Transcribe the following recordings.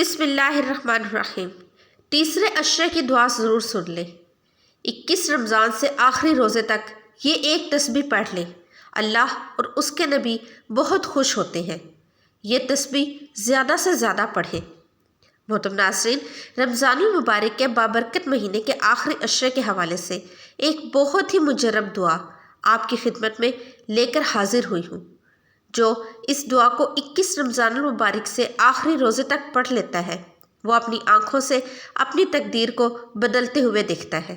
بسم اللہ الرحمن الرحیم۔ تیسرے عشرے کی دعا ضرور سن لیں۔ 21 رمضان سے آخری روزے تک یہ ایک تسبیح پڑھ لیں۔ اللہ اور اس کے نبی بہت خوش ہوتے ہیں۔ یہ تسبیح زیادہ سے زیادہ پڑھیں۔ محترم ناظرین، رمضان المبارک کے بابرکت مہینے کے آخری عشرے کے حوالے سے ایک بہت ہی مجرب دعا آپ کی خدمت میں لے کر حاضر ہوئی ہوں۔ جو اس دعا کو 21 رمضان المبارک سے آخری روزے تک پڑھ لیتا ہے وہ اپنی آنکھوں سے اپنی تقدیر کو بدلتے ہوئے دیکھتا ہے۔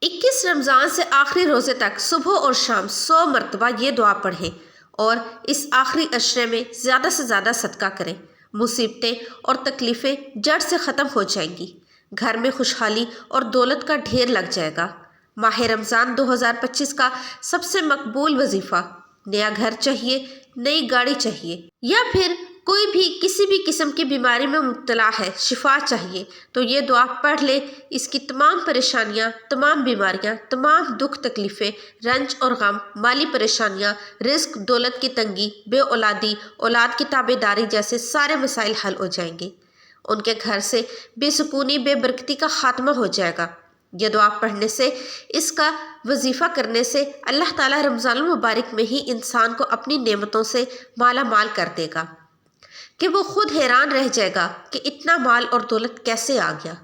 21 رمضان سے آخری روزے تک صبح اور شام 100 مرتبہ یہ دعا پڑھیں اور اس آخری عشرے میں زیادہ سے زیادہ صدقہ کریں۔ مصیبتیں اور تکلیفیں جڑ سے ختم ہو جائیں گی۔ گھر میں خوشحالی اور دولت کا ڈھیر لگ جائے گا۔ ماہ رمضان 2025 کا سب سے مقبول وظیفہ: نیا گھر چاہیے، نئی گاڑی چاہیے، یا پھر کوئی بھی کسی بھی قسم کی بیماری میں مبتلا ہے، شفا چاہیے، تو یہ دعا پڑھ لے۔ اس کی تمام پریشانیاں، تمام بیماریاں، تمام دکھ تکلیفیں، رنج اور غم، مالی پریشانیاں، رزق دولت کی تنگی، بے اولادی، اولاد کی تابع داری جیسے سارے مسائل حل ہو جائیں گے۔ ان کے گھر سے بے سکونی، بے برکتی کا خاتمہ ہو جائے گا۔ یہ دعا پڑھنے سے، اس کا وظیفہ کرنے سے اللہ تعالیٰ رمضان المبارک میں ہی انسان کو اپنی نعمتوں سے مالا مال کر دے گا کہ وہ خود حیران رہ جائے گا کہ اتنا مال اور دولت کیسے آ گیا۔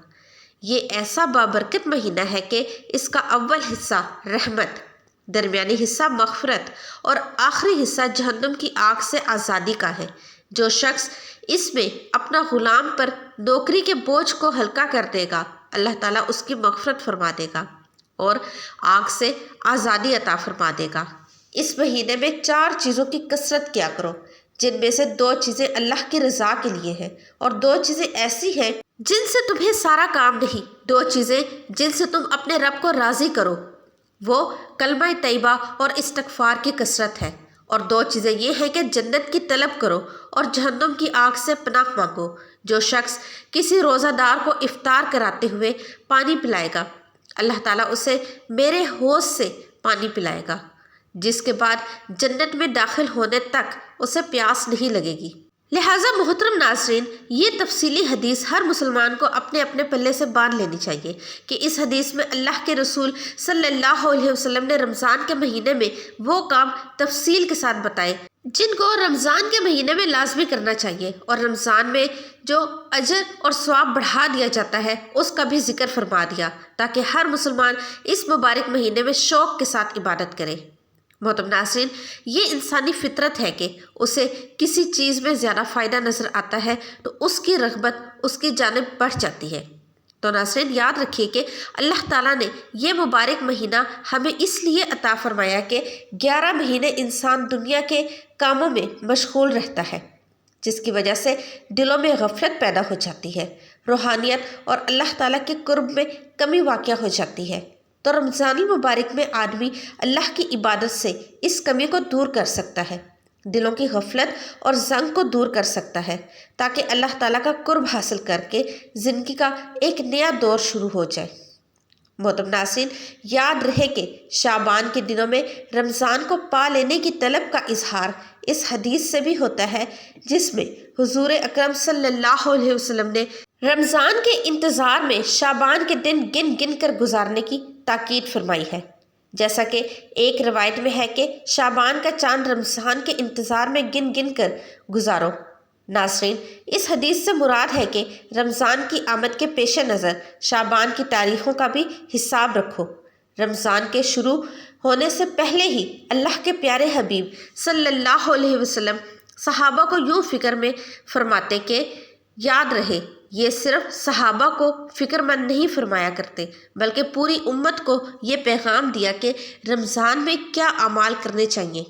یہ ایسا بابرکت مہینہ ہے کہ اس کا اول حصہ رحمت، درمیانی حصہ مغفرت اور آخری حصہ جہنم کی آگ سے آزادی کا ہے۔ جو شخص اس میں اپنا غلام پر نوکری کے بوجھ کو ہلکا کر دے گا، اللہ تعالیٰ اس کی مغفرت فرما دے گا اور آگ سے آزادی عطا فرما دے گا۔ اس مہینے میں 4 چیزوں کی کثرت کیا کرو، جن میں سے 2 چیزیں اللہ کی رضا کے لیے ہیں اور 2 چیزیں ایسی ہیں جن سے تمہیں سارا کام نہیں۔ 2 چیزیں جن سے تم اپنے رب کو راضی کرو، وہ کلمہ طیبہ اور استغفار کی کثرت ہے، اور 2 چیزیں یہ ہیں کہ جنت کی طلب کرو اور جہنم کی آگ سے پناہ مانگو۔ جو شخص کسی روزہ دار کو افطار کراتے ہوئے پانی پلائے گا، اللہ تعالیٰ اسے میرے حوض سے پانی پلائے گا، جس کے بعد جنت میں داخل ہونے تک اسے پیاس نہیں لگے گی۔ لہٰذا محترم ناظرین، یہ تفصیلی حدیث ہر مسلمان کو اپنے اپنے پلے سے باندھ لینی چاہیے کہ اس حدیث میں اللہ کے رسول صلی اللہ علیہ وسلم نے رمضان کے مہینے میں وہ کام تفصیل کے ساتھ بتائے جن کو رمضان کے مہینے میں لازمی کرنا چاہیے، اور رمضان میں جو اجر اور ثواب بڑھا دیا جاتا ہے اس کا بھی ذکر فرما دیا، تاکہ ہر مسلمان اس مبارک مہینے میں شوق کے ساتھ عبادت کرے۔ محترم ناظرین، یہ انسانی فطرت ہے کہ اسے کسی چیز میں زیادہ فائدہ نظر آتا ہے تو اس کی رغبت اس کی جانب بڑھ جاتی ہے۔ تو ناظرین، یاد رکھیے کہ اللہ تعالیٰ نے یہ مبارک مہینہ ہمیں اس لیے عطا فرمایا کہ 11 مہینے انسان دنیا کے کاموں میں مشغول رہتا ہے، جس کی وجہ سے دلوں میں غفلت پیدا ہو جاتی ہے، روحانیت اور اللہ تعالیٰ کے قرب میں کمی واقع ہو جاتی ہے۔ تو رمضان المبارک میں آدمی اللہ کی عبادت سے اس کمی کو دور کر سکتا ہے، دلوں کی غفلت اور زنگ کو دور کر سکتا ہے، تاکہ اللہ تعالیٰ کا قرب حاصل کر کے زندگی کا ایک نیا دور شروع ہو جائے۔ محترم ناظرین، یاد رہے کہ شعبان کے دنوں میں رمضان کو پا لینے کی طلب کا اظہار اس حدیث سے بھی ہوتا ہے، جس میں حضور اکرم صلی اللہ علیہ وسلم نے رمضان کے انتظار میں شعبان کے دن گن گن کر گزارنے کی تاکید فرمائی ہے۔ جیسا کہ ایک روایت میں ہے کہ شعبان کا چاند رمضان کے انتظار میں گن گن کر گزارو۔ ناظرین، اس حدیث سے مراد ہے کہ رمضان کی آمد کے پیش نظر شعبان کی تاریخوں کا بھی حساب رکھو۔ رمضان کے شروع ہونے سے پہلے ہی اللہ کے پیارے حبیب صلی اللہ علیہ وسلم صحابہ کو یوں فکر میں فرماتے کہ یاد رہے، یہ صرف صحابہ کو فکر مند نہیں فرمایا کرتے، بلکہ پوری امت کو یہ پیغام دیا کہ رمضان میں کیا اعمال کرنے چاہیے۔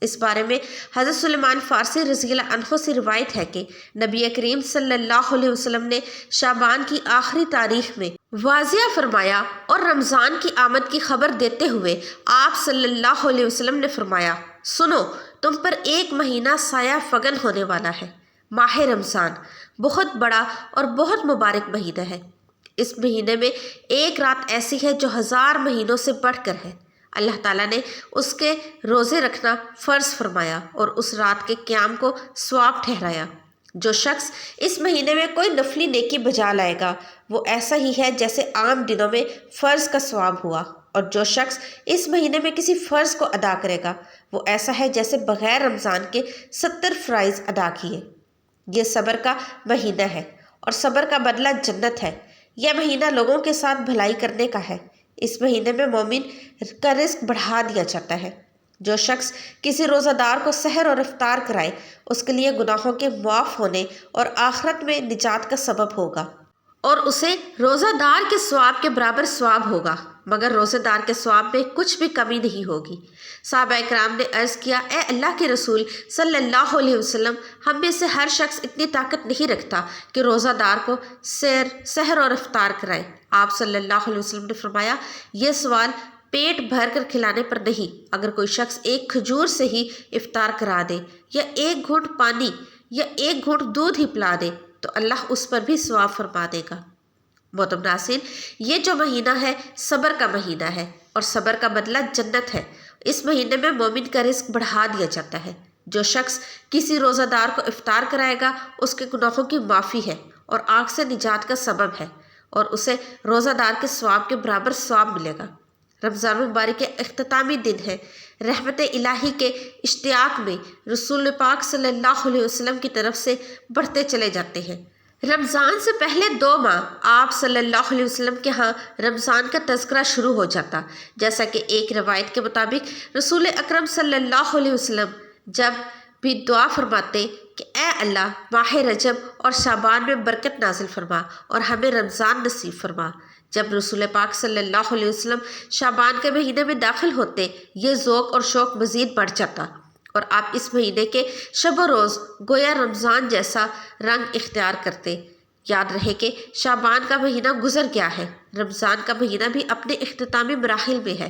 اس بارے میں حضرت سلیمان فارسی رضی اللہ عنہ سے روایت ہے کہ نبی کریم صلی اللہ علیہ وسلم نے شعبان کی آخری تاریخ میں واضح فرمایا، اور رمضان کی آمد کی خبر دیتے ہوئے آپ صلی اللہ علیہ وسلم نے فرمایا، سنو، تم پر ایک مہینہ سایہ فگن ہونے والا ہے۔ ماہ رمضان بہت بڑا اور بہت مبارک مہینہ ہے۔ اس مہینے میں ایک رات ایسی ہے جو 1000 مہینوں سے بڑھ کر ہے۔ اللہ تعالیٰ نے اس کے روزے رکھنا فرض فرمایا اور اس رات کے قیام کو ثواب ٹھہرایا۔ جو شخص اس مہینے میں کوئی نفلی نیکی بجا لائے گا وہ ایسا ہی ہے جیسے عام دنوں میں فرض کا ثواب ہوا، اور جو شخص اس مہینے میں کسی فرض کو ادا کرے گا وہ ایسا ہے جیسے بغیر رمضان کے 70 فرائض ادا کیے۔ یہ صبر کا مہینہ ہے اور صبر کا بدلہ جنت ہے۔ یہ مہینہ لوگوں کے ساتھ بھلائی کرنے کا ہے۔ اس مہینے میں مومن کا رزق بڑھا دیا جاتا ہے۔ جو شخص کسی روزہ دار کو سحر اور افطار کرائے اس کے لیے گناہوں کے معاف ہونے اور آخرت میں نجات کا سبب ہوگا، اور اسے روزہ دار کے ثواب کے برابر ثواب ہوگا، مگر روزہ دار کے ثواب میں کچھ بھی کمی نہیں ہوگی۔ صحابہ کرام نے عرض کیا، اے اللہ کے رسول صلی اللہ علیہ وسلم، ہم میں سے ہر شخص اتنی طاقت نہیں رکھتا کہ روزہ دار کو سحر اور افطار کرائے۔ آپ صلی اللہ علیہ وسلم نے فرمایا، یہ سوال پیٹ بھر کر کھلانے پر نہیں، اگر کوئی شخص ایک کھجور سے ہی افطار کرا دے یا ایک گھونٹ پانی یا ایک گھونٹ دودھ ہی پلا دے تو اللہ اس پر بھی ثواب فرما دے گا۔ محترم ناظرین، یہ جو مہینہ ہے صبر کا مہینہ ہے اور صبر کا بدلہ جنت ہے۔ اس مہینے میں مومن کا رزق بڑھا دیا جاتا ہے۔ جو شخص کسی روزہ دار کو افطار کرائے گا اس کے گناہوں کی معافی ہے اور آگ سے نجات کا سبب ہے، اور اسے روزہ دار کے ثواب کے برابر ثواب ملے گا۔ رمضان مبارک کے اختتامی دن ہے۔ رحمت الہی کے اشتیاق میں رسول پاک صلی اللہ علیہ وسلم کی طرف سے بڑھتے چلے جاتے ہیں۔ رمضان سے پہلے 2 ماہ آپ صلی اللہ علیہ وسلم کے ہاں رمضان کا تذکرہ شروع ہو جاتا، جیسا کہ ایک روایت کے مطابق رسول اکرم صلی اللہ علیہ وسلم جب بھی دعا فرماتے کہ اے اللہ، ماہ رجب اور شعبان میں برکت نازل فرما اور ہمیں رمضان نصیب فرما۔ جب رسول پاک صلی اللہ علیہ وسلم شعبان کے مہینے میں داخل ہوتے یہ ذوق اور شوق مزید بڑھ جاتا، اور آپ اس مہینے کے شب و روز گویا رمضان جیسا رنگ اختیار کرتے۔ یاد رہے کہ شعبان کا مہینہ گزر گیا ہے، رمضان کا مہینہ بھی اپنے اختتامی مراحل میں ہے۔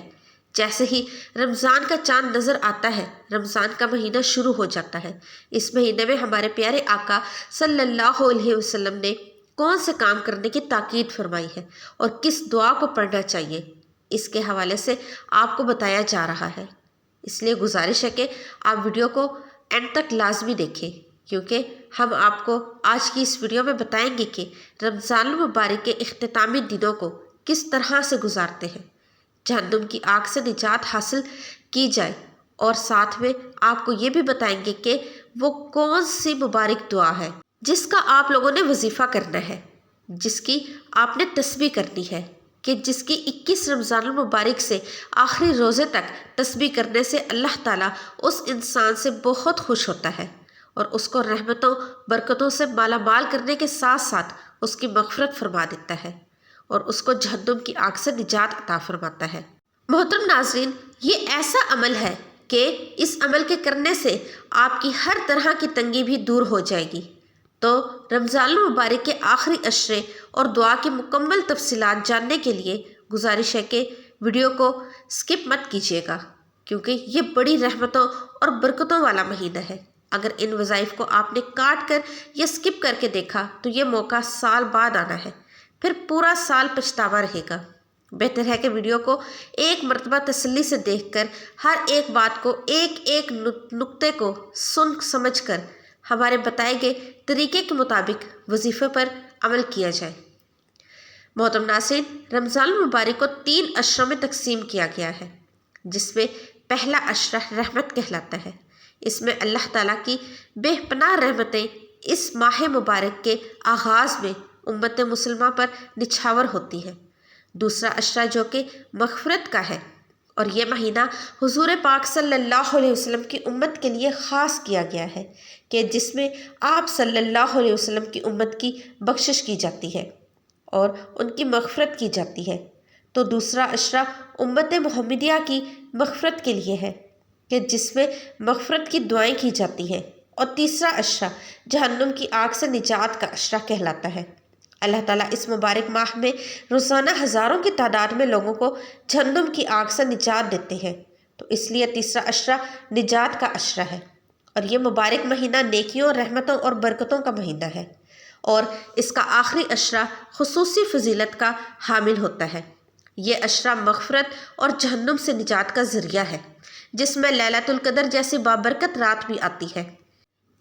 جیسے ہی رمضان کا چاند نظر آتا ہے رمضان کا مہینہ شروع ہو جاتا ہے۔ اس مہینے میں ہمارے پیارے آقا صلی اللہ علیہ وسلم نے کون سے کام کرنے کی تاکید فرمائی ہے اور کس دعا کو پڑھنا چاہیے، اس کے حوالے سے آپ کو بتایا جا رہا ہے۔ اس لیے گزارش ہے کہ آپ ویڈیو کو اینڈ تک لازمی دیکھیں، کیونکہ ہم آپ کو آج کی اس ویڈیو میں بتائیں گے کہ رمضان المبارک کے اختتامی دنوں کو کس طرح سے گزارتے ہیں، جہنم کی آگ سے نجات حاصل کی جائے، اور ساتھ میں آپ کو یہ بھی بتائیں گے کہ وہ کون سی مبارک دعا ہے جس کا آپ لوگوں نے وظیفہ کرنا ہے، جس کی آپ نے تسبیح کرنی ہے، کہ جس کی 21 رمضان المبارک سے آخری روزے تک تسبیح کرنے سے اللہ تعالیٰ اس انسان سے بہت خوش ہوتا ہے اور اس کو رحمتوں برکتوں سے مالا مال کرنے کے ساتھ ساتھ اس کی مغفرت فرما دیتا ہے اور اس کو جہنم کی آگ سے نجات عطا فرماتا ہے۔ محترم ناظرین، یہ ایسا عمل ہے کہ اس عمل کے کرنے سے آپ کی ہر طرح کی تنگی بھی دور ہو جائے گی۔ تو رمضان المبارک کے آخری عشرے اور دعا کی مکمل تفصیلات جاننے کے لیے گزارش ہے کہ ویڈیو کو سکپ مت کیجیے گا، کیونکہ یہ بڑی رحمتوں اور برکتوں والا مہینہ ہے۔ اگر ان وظائف کو آپ نے کاٹ کر یا سکپ کر کے دیکھا تو یہ موقع سال بعد آنا ہے، پھر پورا سال پچھتاوا رہے گا۔ بہتر ہے کہ ویڈیو کو ایک مرتبہ تسلی سے دیکھ کر ہر ایک بات کو ایک ایک نقطے کو سن سمجھ کر ہمارے بتائے گئے طریقے کے مطابق وظیفے پر عمل کیا جائے۔ محترم ناظرین، رمضان المبارک کو 3 عشروں میں تقسیم کیا گیا ہے، جس میں پہلا عشرہ رحمت کہلاتا ہے۔ اس میں اللہ تعالیٰ کی بے پناہ رحمتیں اس ماہ مبارک کے آغاز میں امت مسلمہ پر نچھاور ہوتی ہیں۔ دوسرا عشرہ جو کہ مغفرت کا ہے، اور یہ مہینہ حضور پاک صلی اللہ علیہ وسلم کی امت کے لیے خاص کیا گیا ہے، کہ جس میں آپ صلی اللہ علیہ وسلم کی امت کی بخشش کی جاتی ہے اور ان کی مغفرت کی جاتی ہے۔ تو دوسرا عشرہ امت محمدیہ کی مغفرت کے لیے ہے، کہ جس میں مغفرت کی دعائیں کی جاتی ہیں، اور تیسرا عشرہ جہنم کی آگ سے نجات کا عشرہ کہلاتا ہے۔ اللہ تعالیٰ اس مبارک ماہ میں روزانہ ہزاروں کی تعداد میں لوگوں کو جہنم کی آگ سے نجات دیتے ہیں، تو اس لیے تیسرا عشرہ نجات کا عشرہ ہے، اور یہ مبارک مہینہ نیکیوں، رحمتوں اور برکتوں کا مہینہ ہے، اور اس کا آخری عشرہ خصوصی فضیلت کا حامل ہوتا ہے۔ یہ عشرہ مغفرت اور جہنم سے نجات کا ذریعہ ہے، جس میں لیلۃ القدر جیسی بابرکت رات بھی آتی ہے۔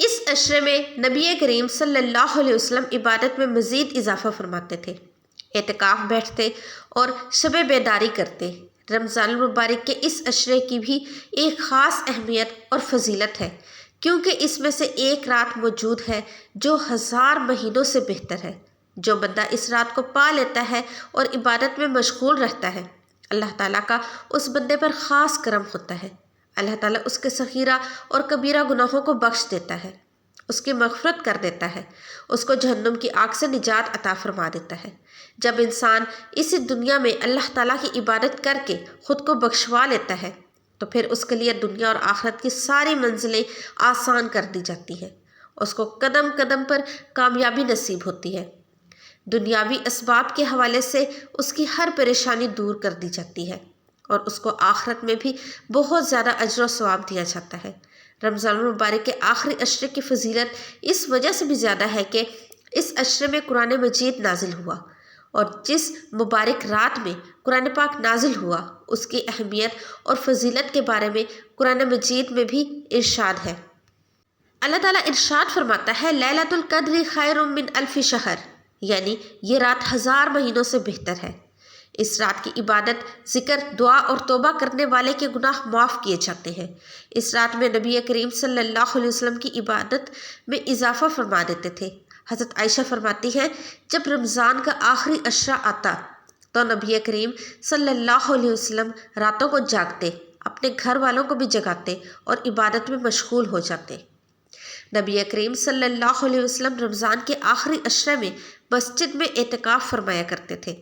اس عشرے میں نبی کریم صلی اللہ علیہ وسلم عبادت میں مزید اضافہ فرماتے تھے، اعتکاف بیٹھتے اور شب بیداری کرتے۔ رمضان المبارک کے اس عشرے کی بھی ایک خاص اہمیت اور فضیلت ہے، کیونکہ اس میں سے ایک رات موجود ہے جو 1000 مہینوں سے بہتر ہے۔ جو بندہ اس رات کو پا لیتا ہے اور عبادت میں مشغول رہتا ہے، اللہ تعالیٰ کا اس بندے پر خاص کرم ہوتا ہے۔ اللہ تعالیٰ اس کے صغیرہ اور کبیرہ گناہوں کو بخش دیتا ہے، اس کی مغفرت کر دیتا ہے، اس کو جہنم کی آگ سے نجات عطا فرما دیتا ہے۔ جب انسان اسی دنیا میں اللہ تعالیٰ کی عبادت کر کے خود کو بخشوا لیتا ہے تو پھر اس کے لیے دنیا اور آخرت کی ساری منزلیں آسان کر دی جاتی ہیں، اس کو قدم قدم پر کامیابی نصیب ہوتی ہے۔ دنیاوی اسباب کے حوالے سے اس کی ہر پریشانی دور کر دی جاتی ہے اور اس کو آخرت میں بھی بہت زیادہ اجر و ثواب دیا جاتا ہے۔ رمضان المبارک کے آخری عشرے کی فضیلت اس وجہ سے بھی زیادہ ہے کہ اس عشرے میں قرآن مجید نازل ہوا، اور جس مبارک رات میں قرآن پاک نازل ہوا اس کی اہمیت اور فضیلت کے بارے میں قرآن مجید میں بھی ارشاد ہے۔ اللہ تعالیٰ ارشاد فرماتا ہے، لیلۃ القدر خیر من الف شہر، یعنی یہ رات 1000 مہینوں سے بہتر ہے۔ اس رات کی عبادت، ذکر، دعا اور توبہ کرنے والے کے گناہ معاف کیے جاتے ہیں۔ اس رات میں نبی کریم صلی اللہ علیہ وسلم کی عبادت میں اضافہ فرما دیتے تھے۔ حضرت عائشہ فرماتی ہیں، جب رمضان کا آخری عشرہ آتا تو نبی کریم صلی اللہ علیہ وسلم راتوں کو جاگتے، اپنے گھر والوں کو بھی جگاتے اور عبادت میں مشغول ہو جاتے۔ نبی کریم صلی اللہ علیہ وسلم رمضان کے آخری عشرے میں مسجد میں اعتکاف فرمایا کرتے تھے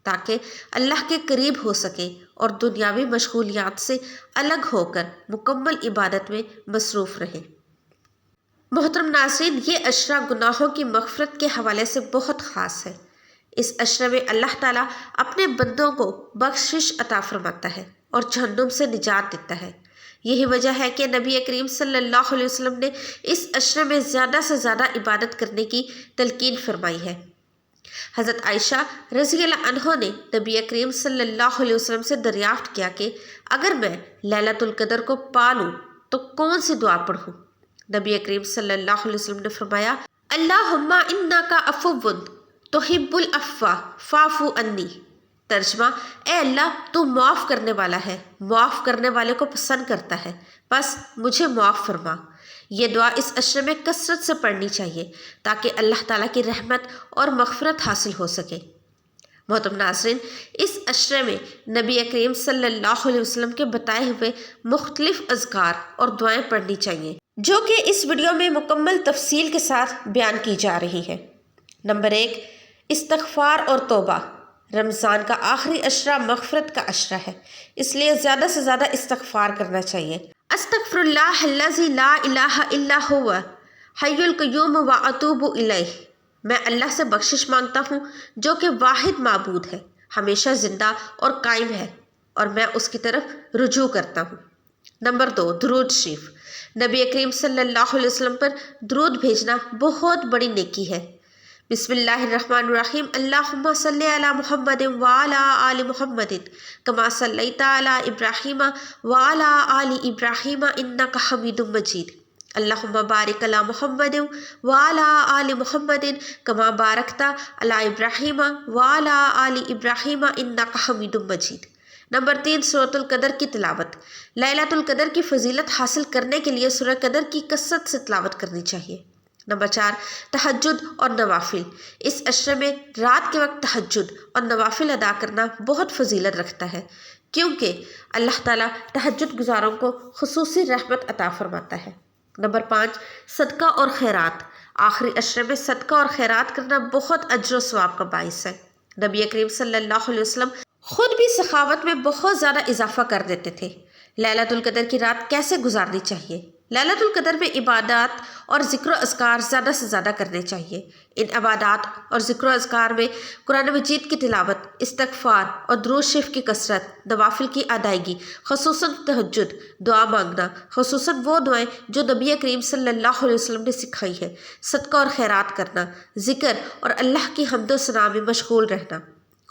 تاکہ اللہ کے قریب ہو سکے اور دنیاوی مشغولیات سے الگ ہو کر مکمل عبادت میں مصروف رہیں۔ محترم ناظرین، یہ عشرہ گناہوں کی مغفرت کے حوالے سے بہت خاص ہے۔ اس عشرے میں اللہ تعالیٰ اپنے بندوں کو بخشش عطا فرماتا ہے اور جہنم سے نجات دیتا ہے۔ یہی وجہ ہے کہ نبی کریم صلی اللہ علیہ وسلم نے اس عشرے میں زیادہ سے زیادہ عبادت کرنے کی تلقین فرمائی ہے۔ حضرت عائشہ رضی اللہ عنہ نے نبی کریم صلی اللہ علیہ وسلم سے دریافت کیا کہ اگر میں لیلۃ القدر کو پا لوں تو کون سی دعا پڑھوں؟ نبی کریم صلی اللہ علیہ وسلم نے فرمایا، اللہم انکا عفو تحب العفو فاعف عنی۔ ترجمہ، اے اللہ تو معاف کرنے والا ہے، معاف کرنے والے کو پسند کرتا ہے، بس مجھے معاف فرما۔ یہ دعا اس عشرے میں کثرت سے پڑھنی چاہیے تاکہ اللہ تعالیٰ کی رحمت اور مغفرت حاصل ہو سکے۔ محترم ناظرین، اس عشرے میں نبی کریم صلی اللہ علیہ وسلم کے بتائے ہوئے مختلف اذکار اور دعائیں پڑھنی چاہیے جو کہ اس ویڈیو میں مکمل تفصیل کے ساتھ بیان کی جا رہی ہیں۔ نمبر 1، استغفار اور توبہ۔ رمضان کا آخری عشرہ مغفرت کا عشرہ ہے، اس لیے زیادہ سے زیادہ استغفار کرنا چاہیے۔ استغفر اللہ الذی لا الہ الا هو حی القیوم واتوب الیہ۔ میں اللہ سے بخشش مانگتا ہوں جو کہ واحد معبود ہے، ہمیشہ زندہ اور قائم ہے، اور میں اس کی طرف رجوع کرتا ہوں۔ نمبر 2، درود شریف۔ نبی کریم صلی اللہ علیہ وسلم پر درود بھیجنا بہت بڑی نیکی ہے۔ بسم اللہ الرحمن الرحیم، اللہم صلی علی محمد وعلی آل محمد کما صلیت علی ابراہیم وعلی آل ابراہیم انک حمید مجید۔ اللہم بارک علی محمد وعلی آل محمد کما بارکت علی ابراہیم وعلی آل ابراہیم انک حمید مجید۔ نمبر 3، سورۃ القدر کی تلاوت۔ لیلۃ القدر کی فضیلت حاصل کرنے کے لیے سورہ قدر کی کثرت سے تلاوت کرنی چاہیے۔ نمبر 4، تہجد اور نوافل۔ اس عشرے میں رات کے وقت تہجد اور نوافل ادا کرنا بہت فضیلت رکھتا ہے، کیونکہ اللہ تعالیٰ تہجد گزاروں کو خصوصی رحمت عطا فرماتا ہے۔ نمبر 5، صدقہ اور خیرات۔ آخری عشرے میں صدقہ اور خیرات کرنا بہت اجر و ثواب کا باعث ہے۔ نبی کریم صلی اللہ علیہ وسلم خود بھی سخاوت میں بہت زیادہ اضافہ کر دیتے تھے۔ لیلۃ القدر کی رات کیسے گزارنی چاہیے؟ لیلۃ القدر میں عبادات اور ذکر و اذکار زیادہ سے زیادہ کرنے چاہیے۔ ان عبادات اور ذکر و اذکار میں قرآن مجید کی تلاوت، استغفار اور درود شریف کی کثرت، نوافل کی ادائیگی، خصوصاً تہجد، دعا مانگنا، خصوصاً وہ دعائیں جو نبی کریم صلی اللہ علیہ وسلم نے سکھائی ہے، صدقہ اور خیرات کرنا، ذکر اور اللہ کی حمد و ثنا میں مشغول رہنا،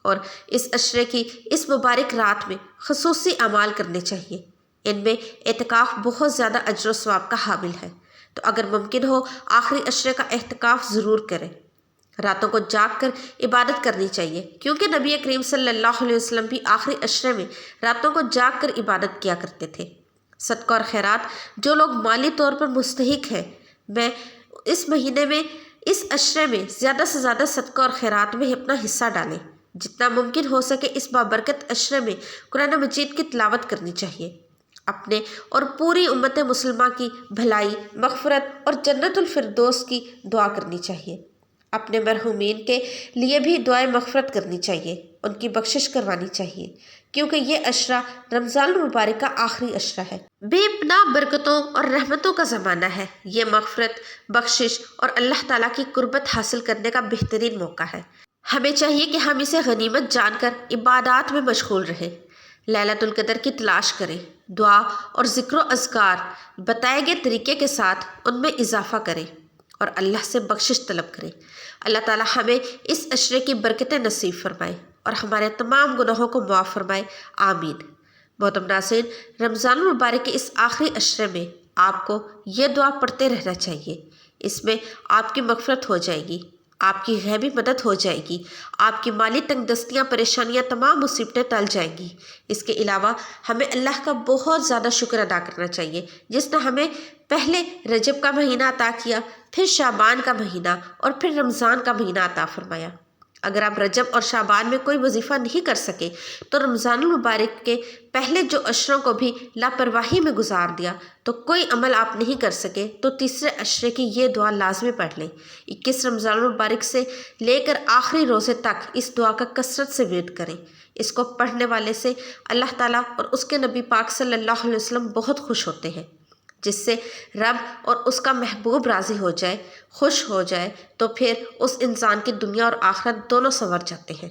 اور اس عشرے کی اس مبارک رات میں خصوصی اعمال کرنے چاہیے۔ ان میں اعتکاف بہت زیادہ اجر و ثواب کا حامل ہے۔ تو اگر ممکن ہو آخری عشرے کا اعتکاف ضرور کریں۔ راتوں کو جاگ کر عبادت کرنی چاہیے، کیونکہ نبی کریم صلی اللہ علیہ وسلم بھی آخری عشرے میں راتوں کو جاگ کر عبادت کیا کرتے تھے۔ صدقہ اور خیرات جو لوگ مالی طور پر مستحق ہیں، میں اس مہینے میں اس عشرے میں زیادہ سے زیادہ صدقہ اور خیرات میں اپنا حصہ ڈالیں۔ جتنا ممکن ہو سکے اس بابرکت عشرے میں قرآن مجید کی تلاوت کرنی چاہیے۔ اپنے اور پوری امت مسلمہ کی بھلائی، مغفرت اور جنت الفردوس کی دعا کرنی چاہیے۔ اپنے مرحومین کے لیے بھی دعائیں مغفرت کرنی چاہیے، ان کی بخشش کروانی چاہیے، کیونکہ یہ عشرہ رمضان المبارک کا آخری عشرہ ہے۔ بے پناہ برکتوں اور رحمتوں کا زمانہ ہے۔ یہ مغفرت، بخشش اور اللہ تعالیٰ کی قربت حاصل کرنے کا بہترین موقع ہے۔ ہمیں چاہیے کہ ہم اسے غنیمت جان کر عبادات میں مشغول رہیں، لیلۃ القدر کی تلاش کریں، دعا اور ذکر و اذکار بتائے گئے طریقے کے ساتھ ان میں اضافہ کریں اور اللہ سے بخشش طلب کریں۔ اللہ تعالیٰ ہمیں اس عشرے کی برکتیں نصیب فرمائے اور ہمارے تمام گناہوں کو معاف فرمائے، آمین۔ محترم ناظرین، رمضان المبارک کے اس آخری عشرے میں آپ کو یہ دعا پڑھتے رہنا چاہیے۔ اس میں آپ کی مغفرت ہو جائے گی، آپ کی غیبی مدد ہو جائے گی، آپ کی مالی تنگ دستیاں، پریشانیاں، تمام مصیبتیں ٹل جائیں گی۔ اس کے علاوہ ہمیں اللہ کا بہت زیادہ شکر ادا کرنا چاہیے، جس نے ہمیں پہلے رجب کا مہینہ عطا کیا، پھر شعبان کا مہینہ اور پھر رمضان کا مہینہ عطا فرمایا۔ اگر آپ رجب اور شعبان میں کوئی وظیفہ نہیں کر سکے تو رمضان المبارک کے پہلے جو عشروں کو بھی لاپرواہی میں گزار دیا تو کوئی عمل آپ نہیں کر سکے تو تیسرے عشرے کی یہ دعا لازمی پڑھ لیں۔ 21 رمضان المبارک سے لے کر آخری روزے تک اس دعا کا کثرت سے ورد کریں۔ اس کو پڑھنے والے سے اللہ تعالیٰ اور اس کے نبی پاک صلی اللہ علیہ وسلم بہت خوش ہوتے ہیں۔ جس سے رب اور اس کا محبوب راضی ہو جائے، خوش ہو جائے، تو پھر اس انسان کی دنیا اور آخرت دونوں سنور جاتے ہیں۔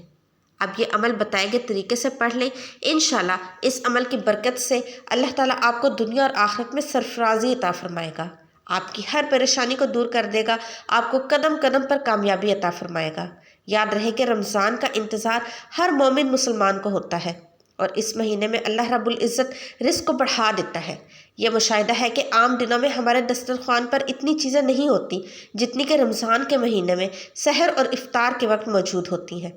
اب یہ عمل بتائے گئے طریقے سے پڑھ لیں، انشاءاللہ اس عمل کی برکت سے اللہ تعالیٰ آپ کو دنیا اور آخرت میں سرفرازی عطا فرمائے گا، آپ کی ہر پریشانی کو دور کر دے گا، آپ کو قدم قدم پر کامیابی عطا فرمائے گا۔ یاد رہے کہ رمضان کا انتظار ہر مومن مسلمان کو ہوتا ہے، اور اس مہینے میں اللہ رب العزت رزق کو بڑھا دیتا ہے۔ یہ مشاہدہ ہے کہ عام دنوں میں ہمارے دسترخوان پر اتنی چیزیں نہیں ہوتی جتنی کہ رمضان کے مہینے میں سحر اور افطار کے وقت موجود ہوتی ہیں۔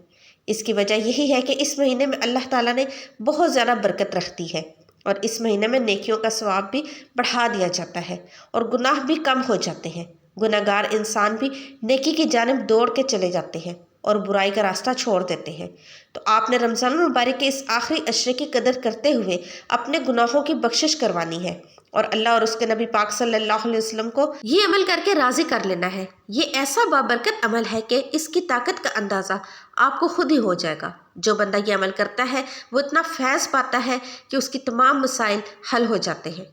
اس کی وجہ یہی ہے کہ اس مہینے میں اللہ تعالیٰ نے بہت زیادہ برکت رکھ دی ہے، اور اس مہینے میں نیکیوں کا ثواب بھی بڑھا دیا جاتا ہے اور گناہ بھی کم ہو جاتے ہیں۔ گناہ گار انسان بھی نیکی کی جانب دوڑ کے چلے جاتے ہیں اور برائی کا راستہ چھوڑ دیتے ہیں۔ تو آپ نے رمضان المبارک کے اس آخری عشرے کی قدر کرتے ہوئے اپنے گناہوں کی بخشش کروانی ہے اور اللہ اور اس کے نبی پاک صلی اللہ علیہ وسلم کو یہ عمل کر کے راضی کر لینا ہے۔ یہ ایسا بابرکت عمل ہے کہ اس کی طاقت کا اندازہ آپ کو خود ہی ہو جائے گا۔ جو بندہ یہ عمل کرتا ہے وہ اتنا فیض پاتا ہے کہ اس کی تمام مسائل حل ہو جاتے ہیں۔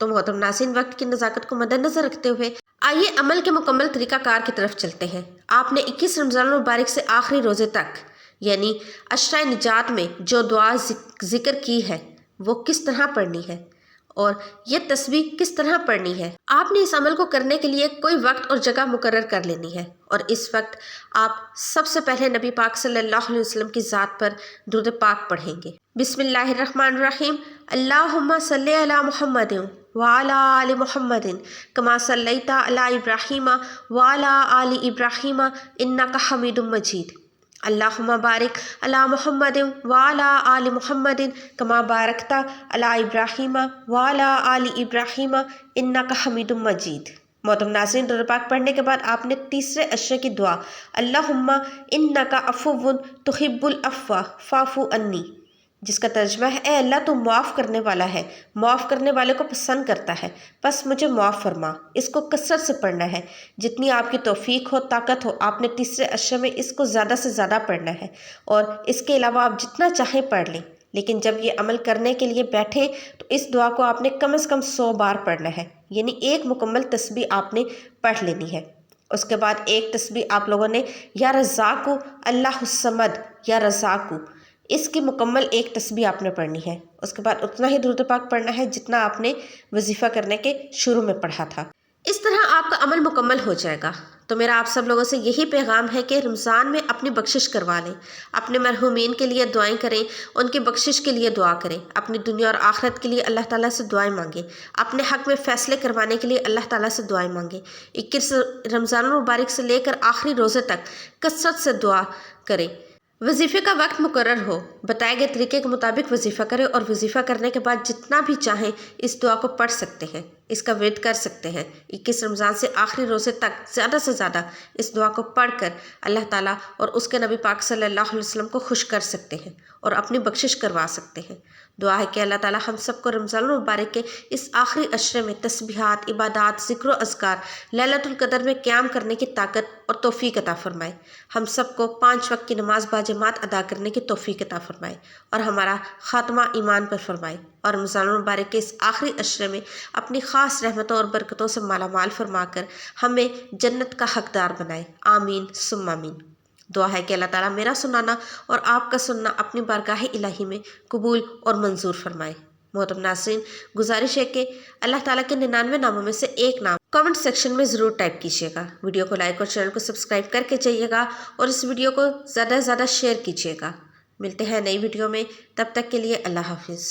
تو محترم ناظرین، وقت کی نزاکت کو مد نظر رکھتے ہوئے آئیے عمل کے مکمل طریقہ کار کی طرف چلتے ہیں۔ آپ نے 21 رمضان المبارک سے آخری روزے تک یعنی عشرہ نجات میں جو دعا ذکر کی ہے وہ کس طرح پڑھنی ہے اور یہ تسبیح کس طرح پڑھنی ہے۔ آپ نے اس عمل کو کرنے کے لیے کوئی وقت اور جگہ مقرر کر لینی ہے، اور اس وقت آپ سب سے پہلے نبی پاک صلی اللہ علیہ وسلم کی ذات پر درود پاک پڑھیں گے۔ بسم اللہ الرحمن الرحیم، اللہم صلی علی محمد وعلی آل محمد کما صلیت علی ابراہیم وعلی آل ابراہیم انک حمید مجید۔ اللہم بارک علی محمد وعلی آل محمد کما بارکت علی ابراہیم وعلی آل ابراہیم انک حمید مجید۔ محترم ناظرین، درود پاک پڑھنے کے بعد آپ نے تیسرے عشرے کی دعا اللہم انک عفو تحب العفو فاعف عنی، جس کا ترجمہ ہے اے اللہ تو معاف کرنے والا ہے، معاف کرنے والے کو پسند کرتا ہے، بس مجھے معاف فرما۔ اس کو کثرت سے پڑھنا ہے، جتنی آپ کی توفیق ہو، طاقت ہو، آپ نے تیسرے عشرے میں اس کو زیادہ سے زیادہ پڑھنا ہے، اور اس کے علاوہ آپ جتنا چاہیں پڑھ لیں، لیکن جب یہ عمل کرنے کے لیے بیٹھیں تو اس دعا کو آپ نے کم از کم 100 بار پڑھنا ہے، یعنی ایک مکمل تسبیح آپ نے پڑھ لینی ہے۔ اس کے بعد ایک تسبیح آپ لوگوں نے یا رزاق اللہ الصمد یا رزاق، اس کی مکمل ایک تسبیح آپ نے پڑھنی ہے۔ اس کے بعد اتنا ہی درود پاک پڑھنا ہے جتنا آپ نے وظیفہ کرنے کے شروع میں پڑھا تھا۔ اس طرح آپ کا عمل مکمل ہو جائے گا۔ تو میرا آپ سب لوگوں سے یہی پیغام ہے کہ رمضان میں اپنی بخشش کروا لیں، اپنے مرحومین کے لیے دعائیں کریں، ان کی بخشش کے لیے دعا کریں، اپنی دنیا اور آخرت کے لیے اللہ تعالیٰ سے دعائیں مانگیں، اپنے حق میں فیصلے کروانے کے لیے اللہ تعالیٰ سے دعائیں مانگیں۔ 21 رمضان المبارک سے لے کر آخری روزے تک کثرت سے دعا کریں۔ وظیفے کا وقت مقرر ہو، بتائے گئے طریقے کے مطابق وظیفہ کریں اور وظیفہ کرنے کے بعد جتنا بھی چاہیں اس دعا کو پڑھ سکتے ہیں، اس کا ورد کر سکتے ہیں۔ 21 رمضان سے آخری روزے تک زیادہ سے زیادہ اس دعا کو پڑھ کر اللہ تعالیٰ اور اس کے نبی پاک صلی اللہ علیہ وسلم کو خوش کر سکتے ہیں اور اپنی بخشش کروا سکتے ہیں۔ دعا ہے کہ اللہ تعالیٰ ہم سب کو رمضان المبارک کے اس آخری عشرے میں تسبیحات، عبادات، ذکر و اذکار، لیلۃ القدر میں قیام کرنے کی طاقت اور توفیق عطا فرمائے۔ ہم سب کو 5 وقت کی نماز باجماعت ادا کرنے کی توفیق عطا فرمائے اور ہمارا خاتمہ ایمان پر فرمائے، اور رمضان المبارک کے اس آخری عشرے میں اپنی خاص رحمتوں اور برکتوں سے مالا مال فرما کر ہمیں جنت کا حقدار بنائے۔ آمین ثم آمین۔ دعا ہے کہ اللہ تعالیٰ میرا سنانا اور آپ کا سننا اپنی بارگاہ الہی میں قبول اور منظور فرمائے۔ محترم ناظرین، گزارش ہے کہ اللہ تعالیٰ کے 99 ناموں میں سے ایک نام کامنٹ سیکشن میں ضرور ٹائپ کیجیے گا۔ ویڈیو کو لائک اور چینل کو سبسکرائب کر کے جائیے گا اور اس ویڈیو کو زیادہ سے زیادہ شیئر کیجیے گا۔ ملتے ہیں نئی ویڈیو میں، تب تک کے لیے اللہ حافظ۔